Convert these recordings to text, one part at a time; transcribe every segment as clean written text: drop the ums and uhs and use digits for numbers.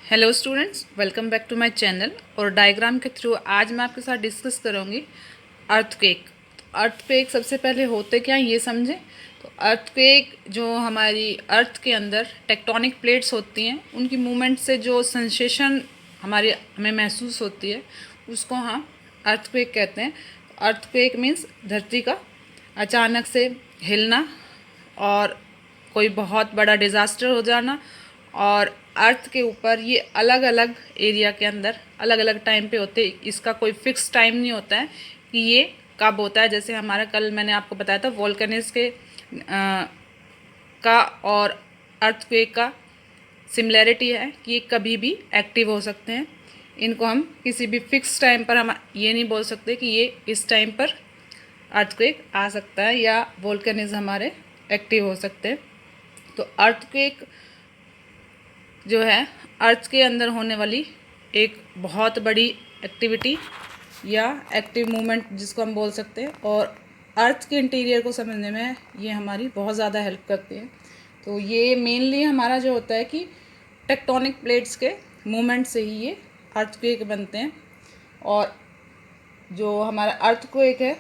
Hello students, welcome back to my channel. और diagram के through आज मैं आपके साथ डिस्कस करूँगी अर्थक्वेक। अर्थक्वेक सबसे पहले होते क्या ये समझें। तो अर्थक्वेक जो हमारी अर्थ के अंदर टेक्टोनिक प्लेट्स होती हैं, उनकी मूवमेंट से जो सेंसेशन हमें महसूस होती है उसको हम अर्थक्वेक कहते हैं। अर्थक्वेक मीन्स धरती का अचानक से हिलना और कोई बहुत बड़ा डिज़ास्टर हो जाना। और अर्थ के ऊपर ये अलग अलग एरिया के अंदर अलग अलग टाइम पे होते, इसका कोई फिक्स टाइम नहीं होता है कि ये कब होता है। जैसे हमारा कल मैंने आपको बताया था वोल्केनिक्स के का और अर्थक्वेक का सिमिलैरिटी है कि ये कभी भी एक्टिव हो सकते हैं। इनको हम किसी भी फिक्स टाइम पर हम ये नहीं बोल सकते कि ये इस टाइम पर अर्थक्वेक आ सकता है या वोल्केनिज्म हमारे एक्टिव हो सकते हैं। तो अर्थक्वेक जो है अर्थ के अंदर होने वाली एक बहुत बड़ी एक्टिविटी या एक्टिव मूवमेंट जिसको हम बोल सकते हैं, और अर्थ के इंटीरियर को समझने में ये हमारी बहुत ज़्यादा हेल्प करती है। तो ये मेनली हमारा जो होता है कि टेक्टोनिक प्लेट्स के मूवमेंट से ही ये अर्थक्वेक बनते हैं। और जो हमारा अर्थक्वेक है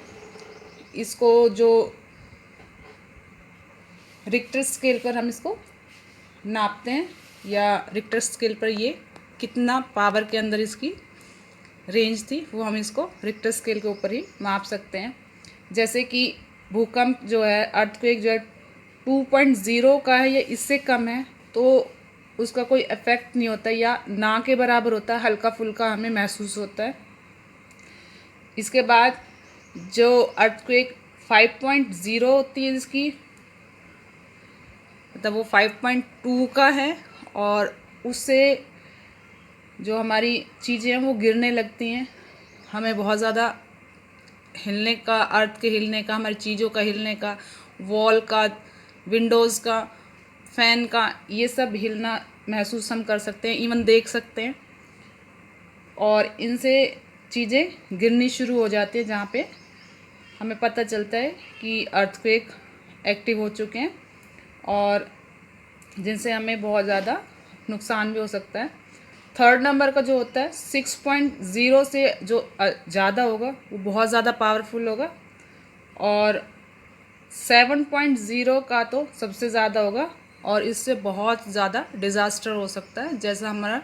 इसको जो रिक्टर स्केल पर हम इसको नापते हैं, या रिक्टर स्केल पर ये कितना पावर के अंदर इसकी रेंज थी वो हम इसको रिक्टर स्केल के ऊपर ही माप सकते हैं। जैसे कि भूकंप जो है, अर्थक्वेक जो है 2.0 का है या इससे कम है तो उसका कोई इफेक्ट नहीं होता या ना के बराबर होता है, हल्का फुल्का हमें महसूस होता है। इसके बाद जो अर्थक्वेक 5.0 होती है इसकी, मतलब वो 5.2 का है, और उससे जो हमारी चीज़ें हैं वो गिरने लगती हैं। हमें बहुत ज़्यादा हिलने का, अर्थ के हिलने का, हमारी चीज़ों का हिलने का, वॉल का, विंडोज़ का, फ़ैन का, ये सब हिलना महसूस हम कर सकते हैं, इवन देख सकते हैं। और इनसे चीज़ें गिरनी शुरू हो जाती है जहाँ पे हमें पता चलता है कि अर्थक्वेक एक्टिव हो चुके हैं, और जिनसे हमें बहुत ज़्यादा नुकसान भी हो सकता है। थर्ड नंबर का जो होता है 6.0 से जो ज़्यादा होगा वो बहुत ज़्यादा पावरफुल होगा, और 7.0 का तो सबसे ज़्यादा होगा, और इससे बहुत ज़्यादा डिज़ास्टर हो सकता है। जैसा हमारा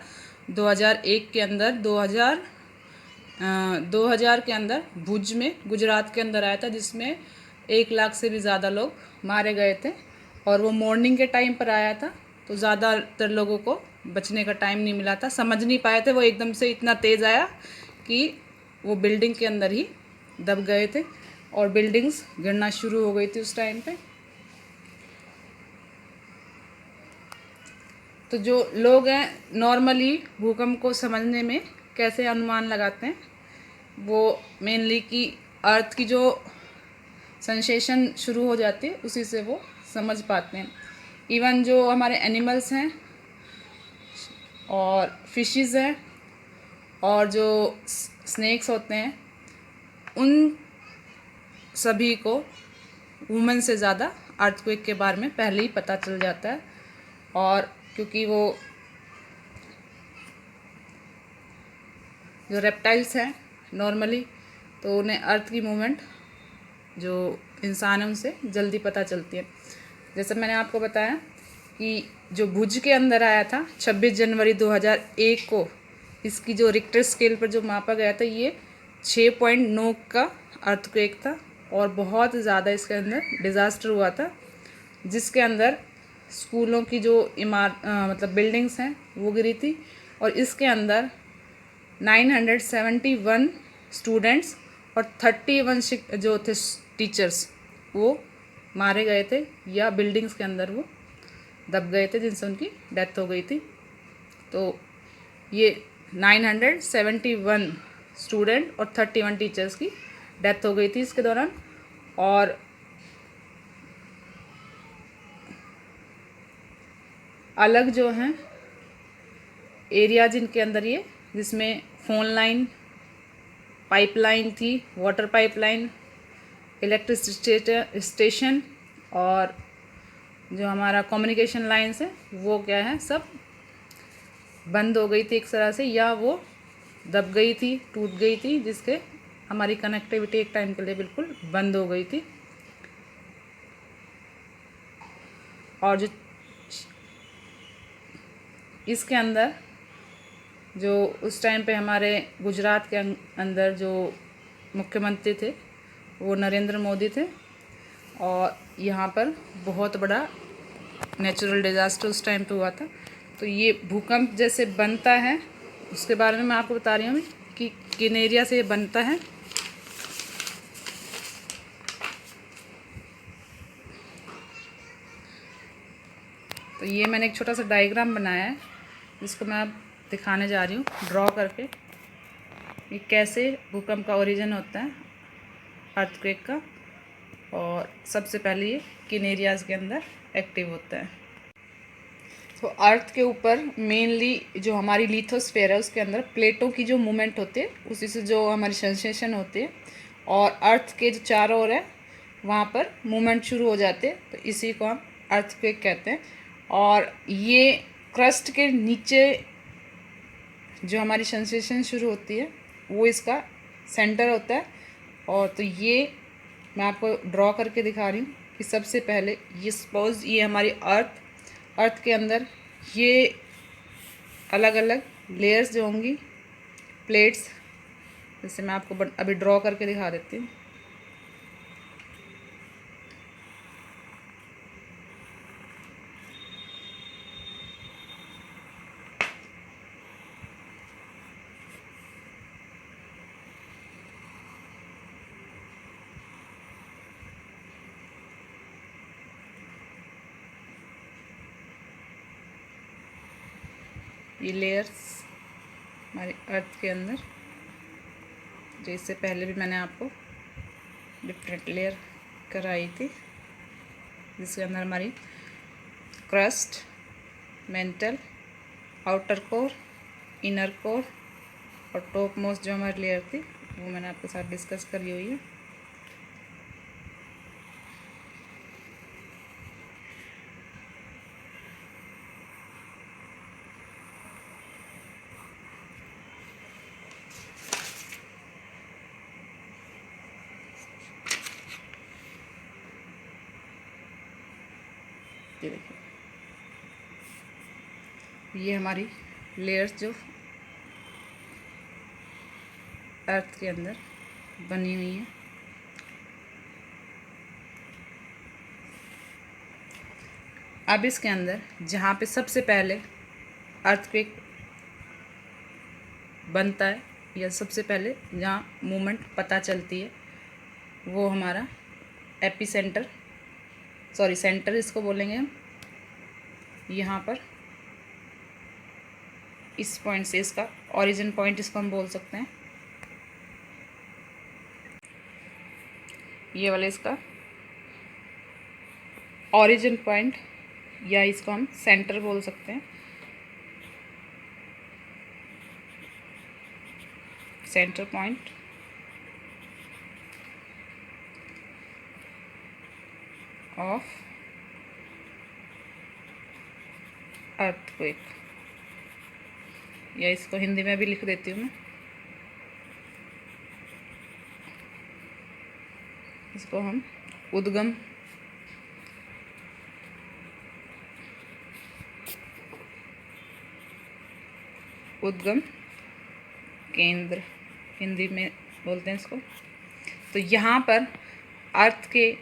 2001 के अंदर 2000 के अंदर भुज में, गुजरात के अंदर आया था, जिसमें 1 लाख से भी ज़्यादा लोग मारे गए थे। और वो मॉर्निंग के टाइम पर आया था, तो ज़्यादातर लोगों को बचने का टाइम नहीं मिला था, समझ नहीं पाए थे। वो एकदम से इतना तेज़ आया कि वो बिल्डिंग के अंदर ही दब गए थे और बिल्डिंग्स गिरना शुरू हो गई थी उस टाइम पे। तो जो लोग हैं नॉर्मली भूकंप को समझने में कैसे अनुमान लगाते हैं, वो मेनली कि अर्थ की जो सेंसेशन शुरू हो जाती है उसी से वो समझ पाते हैं। इवन जो हमारे एनिमल्स हैं और फिशेस हैं और जो स्नेक्स होते हैं, उन सभी को वुमेन से ज़्यादा अर्थक्वेक के बारे में पहले ही पता चल जाता है। और क्योंकि वो जो रेप्टाइल्स हैं नॉर्मली, तो उन्हें अर्थ की मूवमेंट जो इंसान है उनसे जल्दी पता चलती है। जैसे मैंने आपको बताया कि जो भुज के अंदर आया था 26 जनवरी 2001 को, इसकी जो रिक्टर स्केल पर जो मापा गया था ये 6.9 का अर्थक्वेक था, और बहुत ज़्यादा इसके अंदर डिज़ास्टर हुआ था, जिसके अंदर स्कूलों की जो मतलब बिल्डिंग्स हैं वो गिरी थी, और इसके अंदर 971 स्टूडेंट्स और 31 जो थे टीचर्स वो मारे गए थे, या बिल्डिंग्स के अंदर वो दब गए थे, जिनसे उनकी डेथ हो गई थी। तो ये 971 स्टूडेंट और 31 टीचर्स की डेथ हो गई थी इसके दौरान। और अलग जो हैं एरिया जिनके अंदर ये, जिसमें फ़ोन लाइन, पाइपलाइन थी, वाटर पाइपलाइन, इलेक्ट्रिक स्टेशन, और जो हमारा कम्युनिकेशन लाइन्स है वो क्या है, सब बंद हो गई थी एक तरह से, या वो दब गई थी, टूट गई थी, जिसके हमारी कनेक्टिविटी एक टाइम के लिए बिल्कुल बंद हो गई थी। और जो इसके अंदर जो उस टाइम पे हमारे गुजरात के अंदर जो मुख्यमंत्री थे वो नरेंद्र मोदी थे, और यहाँ पर बहुत बड़ा नेचुरल डिज़ास्टर उस टाइम पे हुआ था। तो ये भूकंप जैसे बनता है उसके बारे में मैं आपको बता रही हूँ कि किन एरिया से ये बनता है। तो ये मैंने एक छोटा सा डायग्राम बनाया है जिसको मैं अब दिखाने जा रही हूँ ड्रॉ करके, ये कैसे भूकंप का ओरिजिन होता है, अर्थक्वेक का, और सबसे पहले ये किन एरियाज़ के अंदर एक्टिव होता है। तो अर्थ के ऊपर मेनली जो हमारी लिथोस्फीयर है उसके अंदर प्लेटों की जो मूवमेंट होती है उसी से जो हमारी सेंसेशन होती है, और अर्थ के जो चारों ओर है वहाँ पर मूवमेंट शुरू हो जाते हैं, तो इसी को हम अर्थक्वेक कहते हैं। और ये क्रस्ट के नीचे जो हमारी सेंसेशन शुरू होती है वो इसका सेंटर होता है। और तो ये मैं आपको ड्रॉ करके दिखा रही हूँ कि सबसे पहले ये सपोज ये हमारी अर्थ के अंदर ये अलग अलग लेयर्स जो होंगी, प्लेट्स, जैसे मैं आपको अभी ड्रॉ करके दिखा देती हूँ। ये लेयर्स हमारी अर्थ के अंदर, जो इससे पहले भी मैंने आपको डिफरेंट लेयर कराई थी, जिसके अंदर हमारी crust, mental, outer core, inner core और टॉप मोस्ट जो हमारी लेयर थी वो मैंने आपके साथ डिस्कस करी हुई है। ये देखिए, ये हमारी लेयर्स जो अर्थ के अंदर बनी हुई हैं। अब इसके अंदर जहाँ पे सबसे पहले अर्थक्वेक बनता है या सबसे पहले जहाँ मूवमेंट पता चलती है वो हमारा एपिसेंटर, सॉरी सेंटर इसको बोलेंगे हम, यहाँ पर इस पॉइंट से, इसका ओरिजिन पॉइंट इसको हम बोल सकते हैं, ये वाला इसका ओरिजिन पॉइंट, या इसको हम सेंटर बोल सकते हैं, सेंटर पॉइंट। ऑफ अर्थक्वेक, या इसको हिंदी में भी लिख देती हूँ मैं, इसको हम उद्गम केंद्र हिंदी में बोलते हैं इसको। तो यहाँ पर अर्थ के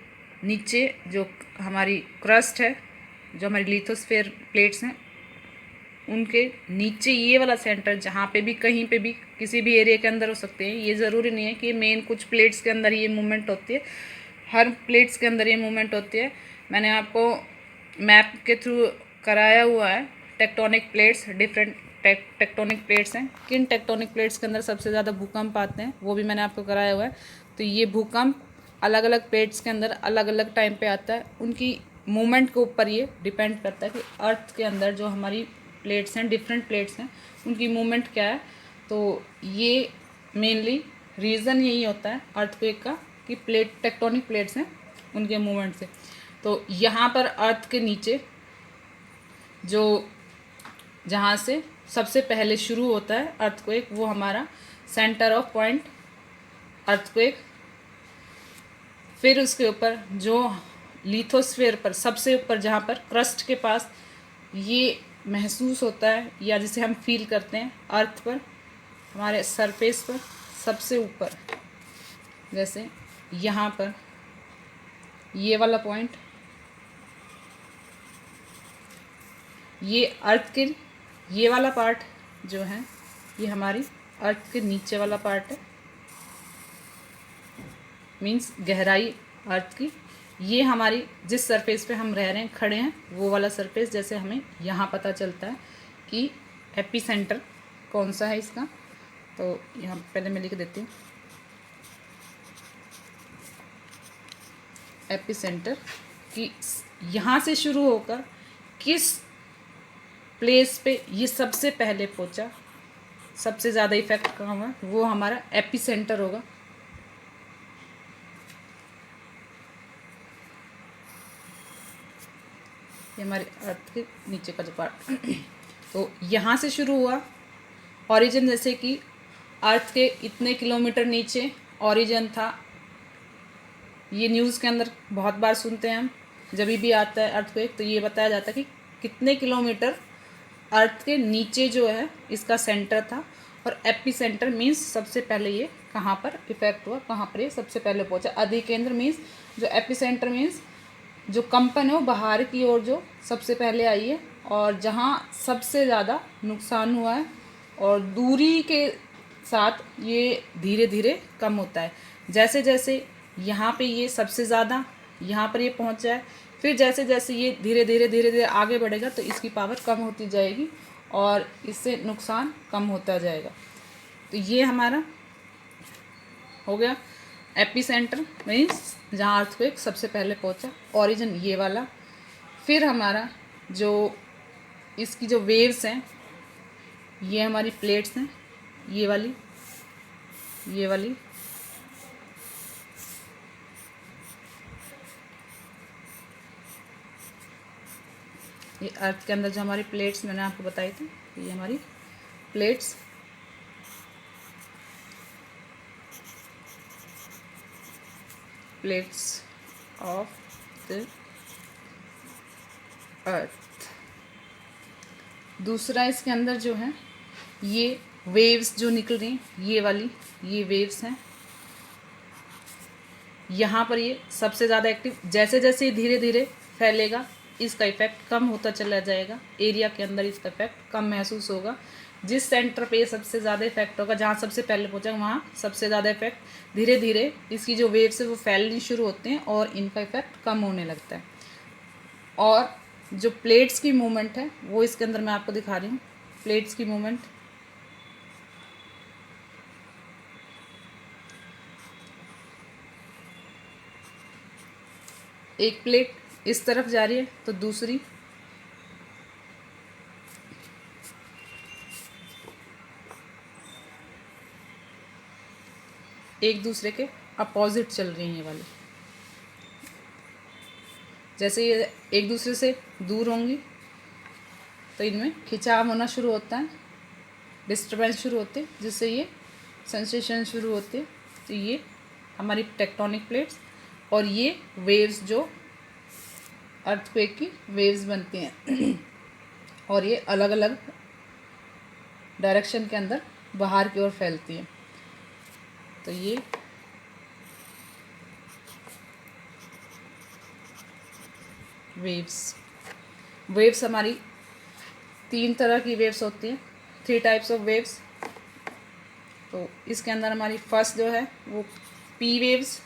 नीचे जो हमारी क्रस्ट है, जो हमारी लिथोस्फीयर प्लेट्स हैं, उनके नीचे ये वाला सेंटर, जहाँ पे भी कहीं पे भी किसी भी एरिया के अंदर हो सकते हैं, ये ज़रूरी नहीं है कि मेन कुछ प्लेट्स के अंदर ये मूवमेंट होती है, हर प्लेट्स के अंदर ये मूवमेंट होती है। मैंने आपको मैप के थ्रू कराया हुआ है tectonic plates, different tectonic plates हैं, किन टेक्टोनिक प्लेट्स के अंदर सबसे ज़्यादा भूकंप आते हैं वो भी मैंने आपको कराया हुआ है। तो ये भूकंप अलग अलग प्लेट्स के अंदर अलग अलग टाइम पे आता है, उनकी मूवमेंट के ऊपर ये डिपेंड करता है कि अर्थ के अंदर जो हमारी प्लेट्स हैं, डिफरेंट प्लेट्स हैं, उनकी मूवमेंट क्या है। तो ये मेनली रीज़न यही होता है अर्थक्वेक का कि टेक्टोनिक प्लेट्स हैं उनके मूवमेंट से। तो यहाँ पर अर्थ के नीचे जो जहाँ से सबसे पहले शुरू होता है अर्थक्वेक, वो हमारा सेंटर ऑफ पॉइंट अर्थक्वेक। फिर उसके ऊपर जो लिथोस्फीयर पर सबसे ऊपर जहाँ पर क्रस्ट के पास ये महसूस होता है या जिसे हम फील करते हैं अर्थ पर, हमारे सरफेस पर सबसे ऊपर, जैसे यहाँ पर ये वाला पॉइंट, ये अर्थ के ये वाला पार्ट जो है ये हमारी अर्थ के नीचे वाला पार्ट है, मीन्स गहराई अर्थ की। ये हमारी जिस सरफेस पे हम रह रहे हैं, खड़े हैं, वो वाला सरफेस, जैसे हमें यहाँ पता चलता है कि एपी सेंटर कौन सा है इसका। तो यहाँ पहले मैं लिख देती हूँ एपी सेंटर, कि यहाँ से शुरू होकर किस प्लेस पे ये सबसे पहले पहुँचा, सबसे ज़्यादा इफेक्ट कहाँ हुआ, वो हमारा एपी सेंटर होगा। ये हमारे अर्थ के नीचे का जो पार्ट तो यहाँ से शुरू हुआ ओरिजिन, जैसे कि अर्थ के इतने किलोमीटर नीचे ओरिजिन था। ये न्यूज़ के अंदर बहुत बार सुनते हैं हम, जब भी आता है अर्थक्वेक तो ये बताया जाता है कि कितने किलोमीटर अर्थ के नीचे जो है इसका सेंटर था। और एपी सेंटर मीन्स सबसे पहले ये कहाँ पर इफेक्ट हुआ, कहाँ पर ये सबसे पहले पहुँचा। अधिकेंद्र मीन्स जो एपी सेंटर मीन्स जो कंपन है वो बाहर की ओर जो सबसे पहले आई है और जहाँ सबसे ज़्यादा नुकसान हुआ है, और दूरी के साथ ये धीरे धीरे कम होता है। जैसे जैसे यहाँ पे ये सबसे ज़्यादा यहाँ पर ये पहुँच जाए, फिर जैसे जैसे ये धीरे धीरे आगे बढ़ेगा तो इसकी पावर कम होती जाएगी और इससे नुकसान कम होता जाएगा। तो ये हमारा हो गया एपी सेंटर मीन्स जहाँ अर्थक्वेक सबसे पहले पहुँचा, ओरिजिन ये वाला। फिर हमारा जो इसकी जो वेव्स हैं, ये हमारी प्लेट्स हैं, ये वाली, ये वाली, ये अर्थ के अंदर जो हमारी प्लेट्स मैंने आपको बताई थी, ये हमारी plates. Plates of the earth. दूसरा इसके अंदर जो है ये वेव्स जो निकल रही हैं, ये वाली, ये वेव्स हैं। यहाँ पर ये सबसे ज़्यादा एक्टिव, जैसे जैसे ये धीरे धीरे फैलेगा इसका इफेक्ट कम होता चला जाएगा, एरिया के अंदर इसका इफेक्ट कम महसूस होगा। जिस सेंटर पे सबसे ज़्यादा इफेक्ट होगा, जहाँ सबसे पहले पहुँचा वहाँ सबसे ज़्यादा इफेक्ट, धीरे धीरे इसकी जो वेव्स है वो फैलनी शुरू होते हैं और इनका इफेक्ट कम होने लगता है। और जो प्लेट्स की मूवमेंट है वो इसके अंदर मैं आपको दिखा रही हूँ। प्लेट्स की मूवमेंट, एक प्लेट इस तरफ जा रही है तो दूसरी एक दूसरे के अपोजिट चल रही हैं। ये वाली जैसे ये एक दूसरे से दूर होंगी तो इनमें खिंचाव होना शुरू होता है, डिस्टर्बेंस शुरू होते हैं, जिससे ये सेंसेशन शुरू होते हैं। तो ये हमारी टेक्टोनिक प्लेट्स और ये वेव्स जो अर्थक्वेक की वेव्स बनती हैं और ये अलग अलग डायरेक्शन के अंदर बाहर की ओर फैलती हैं। तो ये वेव्स हमारी 3 तरह की वेव्स होती हैं, 3 टाइप्स ऑफ वेव्स। तो इसके अंदर हमारी फर्स्ट जो है वो P waves,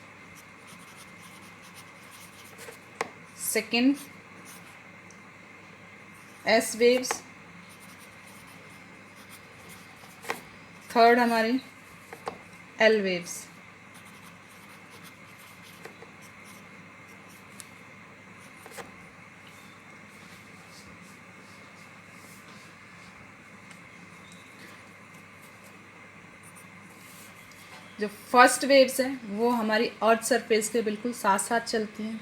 second S waves, third हमारी एल वेव्स। जो फर्स्ट वेव्स हैं वो हमारी अर्थ सरफेस के बिल्कुल साथ साथ चलती हैं।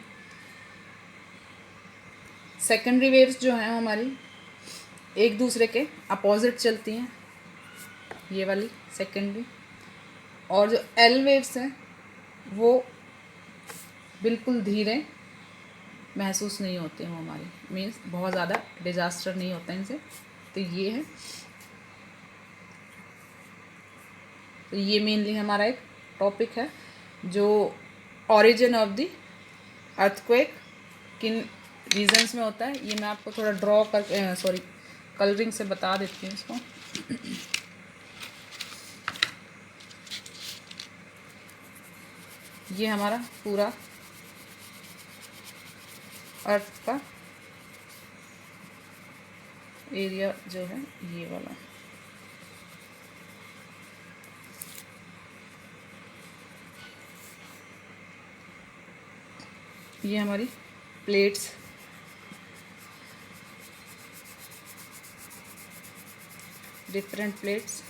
सेकेंडरी वेव्स जो हैं हमारी एक दूसरे के अपोजिट चलती हैं, ये वाली सेकेंडरी। और जो एल वेव्स हैं वो बिल्कुल धीरे महसूस नहीं होते हैं, वो हमारे मीन्स बहुत ज़्यादा डिजास्टर नहीं होता है इनसे। तो ये है, तो ये मेनली हमारा एक टॉपिक है जो ओरिजिन ऑफ द अर्थक्वेक किन रीजन्स में होता है। ये मैं आपको थोड़ा ड्रॉ कर कलरिंग से बता देती हूँ इसको। ये हमारा पूरा अर्थ का एरिया जो है ये वाला, ये हमारी प्लेट्स, डिफरेंट प्लेट्स।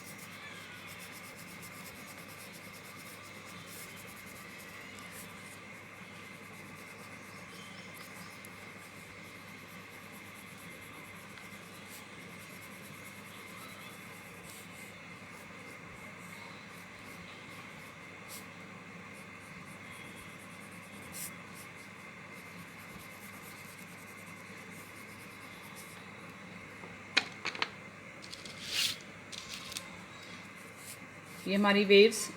ये हमारी वेव्स,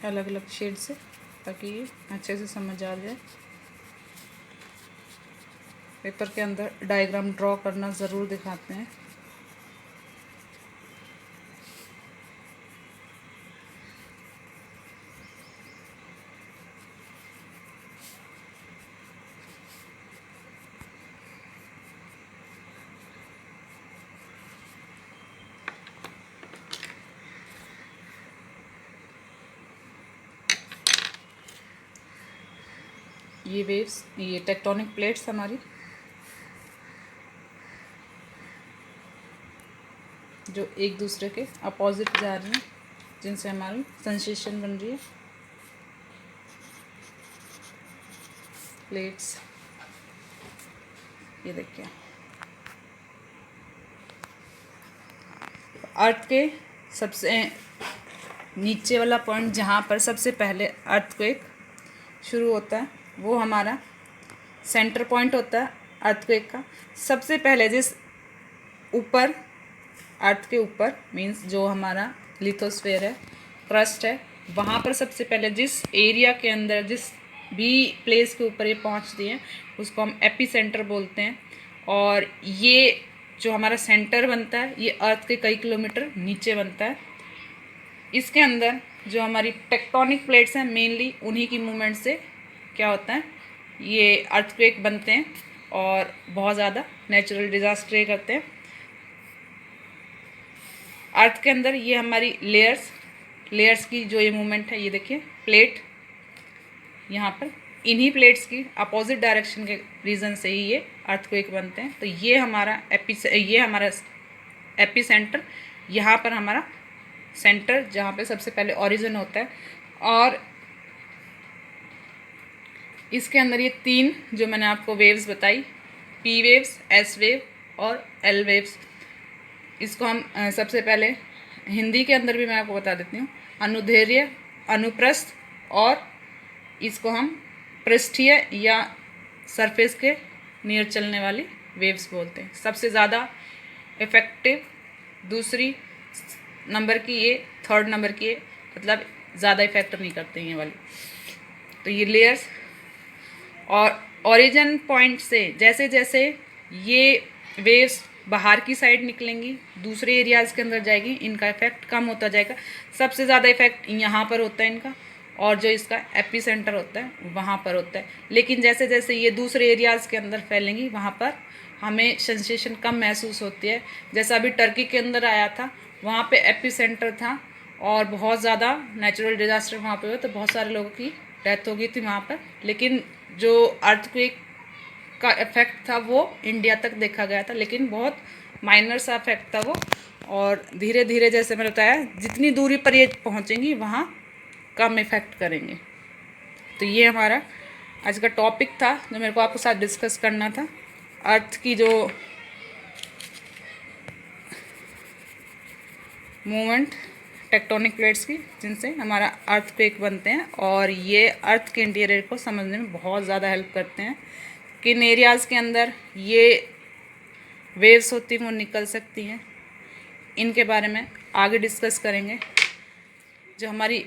अलग अलग शेड से, ताकि ये अच्छे से समझ आ जाए। पेपर के अंदर डायग्राम ड्रॉ करना ज़रूर दिखाते हैं। ये वेव्स, ये टेक्टोनिक प्लेट्स हमारी जो एक दूसरे के अपोजिट जा रही हैं, जिनसे हमारी सेंसेशन बन रही है। प्लेट्स ये देखिए, अर्थ के सबसे नीचे वाला पॉइंट जहाँ पर सबसे पहले अर्थक्वेक शुरू होता है वो हमारा सेंटर पॉइंट होता है अर्थक्वेक का। सबसे पहले जिस ऊपर, अर्थ के ऊपर मीन्स जो हमारा लिथोस्फेयर है, क्रस्ट है, वहाँ पर सबसे पहले जिस एरिया के अंदर, जिस भी प्लेस के ऊपर ये पहुँचती हैं उसको हम एपी सेंटर बोलते हैं। और ये जो हमारा सेंटर बनता है ये अर्थ के कई किलोमीटर नीचे बनता है। इसके अंदर जो हमारी टेक्टोनिक प्लेट्स हैं, मेनली उन्हीं की मूवमेंट से क्या होता है, ये अर्थक्वेक बनते हैं और बहुत ज़्यादा नेचुरल डिज़ास्टर करते हैं। अर्थ के अंदर ये हमारी लेयर्स की जो ये मूवमेंट है, ये देखिए प्लेट यहाँ पर, इन्हीं प्लेट्स की अपोजिट डायरेक्शन के रीज़न से ही ये अर्थक्वेक बनते हैं। तो ये हमारा एपी सेंटर, यहाँ पर हमारा सेंटर जहाँ पे सबसे पहले ओरिजिन होता है। और इसके अंदर ये तीन जो मैंने आपको वेव्स बताई, पी वेव्स, एस वेव और एल वेव्स, इसको हम सबसे पहले हिंदी के अंदर भी मैं आपको बता देती हूँ, अनुदैर्ध्य, अनुप्रस्थ, और इसको हम पृष्ठीय या सरफेस के नियर चलने वाली वेव्स बोलते हैं। सबसे ज़्यादा इफ़ेक्टिव दूसरी नंबर की ये, थर्ड नंबर की ये, मतलब ज़्यादा इफेक्ट नहीं करते हैं ये वाली। तो ये लेयर्स, और ओरिजिन पॉइंट से जैसे जैसे ये वेव्स बाहर की साइड निकलेंगी, दूसरे एरियाज़ के अंदर जाएगी, इनका इफेक्ट कम होता जाएगा। सबसे ज़्यादा इफेक्ट यहाँ पर होता है इनका, और जो इसका एपी सेंटर होता है वहाँ पर होता है। लेकिन जैसे जैसे ये दूसरे एरियाज़ के अंदर फैलेंगी, वहाँ पर हमें सेंसेशन कम महसूस होती है। जैसा अभी टर्की के अंदर आया था, वहाँ पे एपी सेंटर था और बहुत ज़्यादा नेचुरल डिज़ास्टर वहाँ पे हुआ, तो बहुत सारे लोगों की डेथ हो गई थी वहाँ पर। लेकिन जो अर्थक्वेक का इफेक्ट था वो इंडिया तक देखा गया था, लेकिन बहुत माइनर सा इफेक्ट था वो। और धीरे धीरे जैसे मैंने बताया, जितनी दूरी पर ये पहुँचेंगी वहाँ कम इफेक्ट करेंगे। तो ये हमारा आज का टॉपिक था जो मेरे को आपके साथ डिस्कस करना था। अर्थ की जो मूवमेंट टेक्टोनिक प्लेट्स की, जिनसे हमारा अर्थक्वेक बनते हैं, और ये अर्थ के इंटीरियर को समझने में बहुत ज़्यादा हेल्प करते हैं। किन एरियाज़ के अंदर ये वेव्स होती हैं वो निकल सकती हैं, इनके बारे में आगे डिस्कस करेंगे। जो हमारी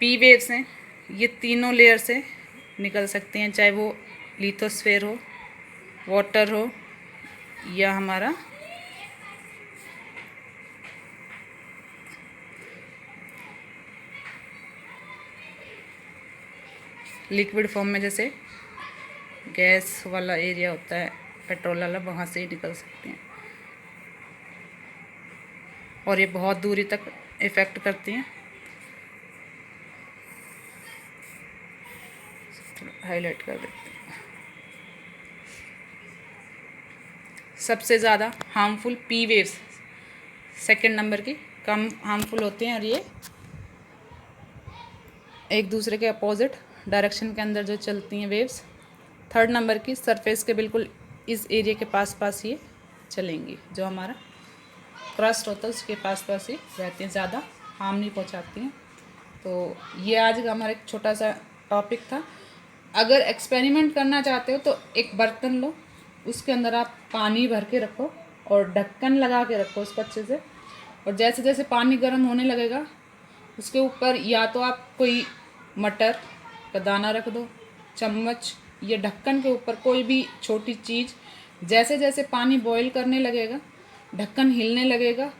पी वेव्स हैं ये तीनों लेयर से निकल सकती हैं, चाहे वो लिथोस्फेयर हो, वाटर हो, या हमारा लिक्विड फॉर्म में, जैसे गैस वाला एरिया होता है, पेट्रोल वाला, वहाँ से ही निकल सकती हैं। और ये बहुत दूरी तक इफ़ेक्ट करती हैं। हाईलाइट कर देते हैं। सबसे ज़्यादा harmful P waves second number की कम हार्मफुल होती हैं, और ये एक दूसरे के अपोजिट डायरेक्शन के अंदर जो चलती हैं वेव्स। थर्ड नंबर की सरफेस के बिल्कुल इस एरिया के पास पास ये चलेंगी, जो हमारा क्रस्ट होता है उसके पास पास ही रहती हैं, ज़्यादा हार्म नहीं पहुंचाती हैं। तो ये आज का हमारा एक छोटा सा टॉपिक था। अगर एक्सपेरिमेंट करना चाहते हो तो एक बर्तन लो, उसके अंदर आप पानी भर के रखो और ढक्कन लगा के रखो उसको अच्छे से। और जैसे जैसे पानी गर्म होने लगेगा, उसके ऊपर या तो आप कोई मटर का दाना रख दो, चम्मच, या ढक्कन के ऊपर कोई भी छोटी चीज़। जैसे जैसे पानी बॉईल करने लगेगा, ढक्कन हिलने लगेगा,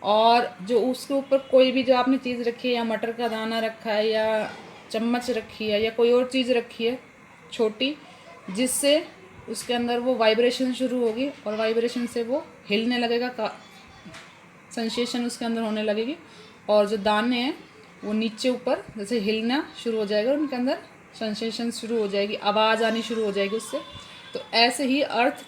और जो उसके ऊपर कोई भी जो आपने चीज़ रखी है, या मटर का दाना रखा है, या चम्मच रखी है, या कोई और चीज़ रखी है छोटी, जिससे उसके अंदर वो वाइब्रेशन शुरू होगी, और वाइब्रेशन से वो हिलने लगेगा, सेंसेशन उसके अंदर होने लगेगी, और जो दाने हैं वो नीचे ऊपर जैसे हिलना शुरू हो जाएगा, उनके अंदर सेंसेशन शुरू हो जाएगी, आवाज़ आनी शुरू हो जाएगी उससे। तो ऐसे ही अर्थ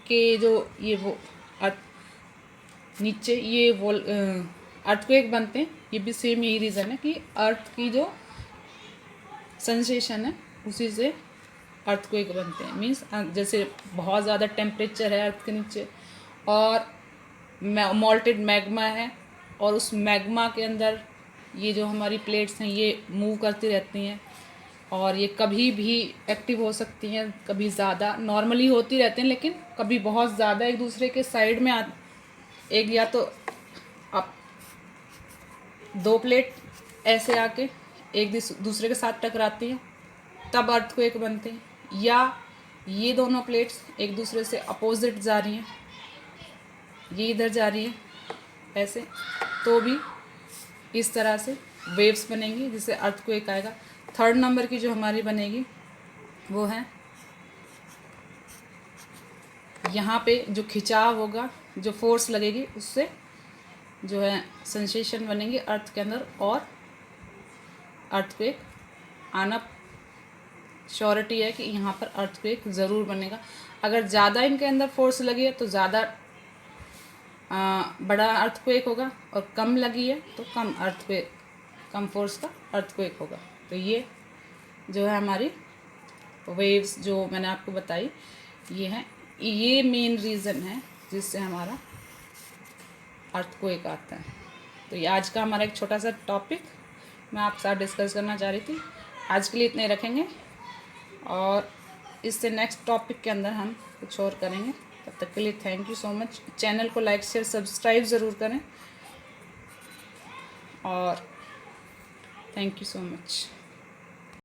के जो ये वो अर्थ नीचे ये वोल अर्थक्वेक बनते हैं, ये भी सेम यही रीज़न है कि अर्थ की जो सेंसेशन है उसी से अर्थक्वेक बनते हैं। मीन्स जैसे बहुत ज़्यादा टेम्परेचर है अर्थ के नीचे, और मॉल्टेड मैग्मा है, और उस मैग्मा के अंदर ये जो हमारी प्लेट्स हैं ये मूव करती रहती हैं, और ये कभी भी एक्टिव हो सकती हैं, कभी ज़्यादा नॉर्मली होती रहती हैं, लेकिन कभी बहुत ज़्यादा एक दूसरे के साइड में एक या तो आप दो प्लेट ऐसे आके एक दूसरे के साथ टकराती हैं, तब अर्थक्वेक बनते हैं, या ये दोनों प्लेट्स एक दूसरे से अपोजिट जा रही हैं, ये इधर जा रही है ऐसे, तो भी इस तरह से वेव्स बनेंगी, जिससे अर्थक्वेक आएगा। थर्ड नंबर की जो हमारी बनेगी वो है यहाँ पे जो खिंचाव होगा, जो फोर्स लगेगी, उससे जो है सेंसेशन बनेंगे अर्थ के अंदर, और अर्थक्वेक आना श्योरिटी है कि यहाँ पर अर्थक्वेक ज़रूर बनेगा। अगर ज़्यादा इनके अंदर फोर्स लगी है तो ज़्यादा बड़ा अर्थक्वेक होगा, और कम लगी है तो कम अर्थक्वेक, कम फोर्स का अर्थक्वेक होगा। तो ये जो है हमारी वेव्स जो मैंने आपको बताई, ये है, ये मेन रीज़न है जिससे हमारा अर्थक्वेक आता है। तो ये आज का हमारा एक छोटा सा टॉपिक मैं आपके साथ डिस्कस करना चाह रही थी। आज के लिए इतने रखेंगे, और इससे नेक्स्ट टॉपिक के अंदर हम कुछ और करेंगे। तब तक के लिए thank you so much. Channel को लाइक शेयर सब्सक्राइब ज़रूर करें, और थैंक यू सो मच।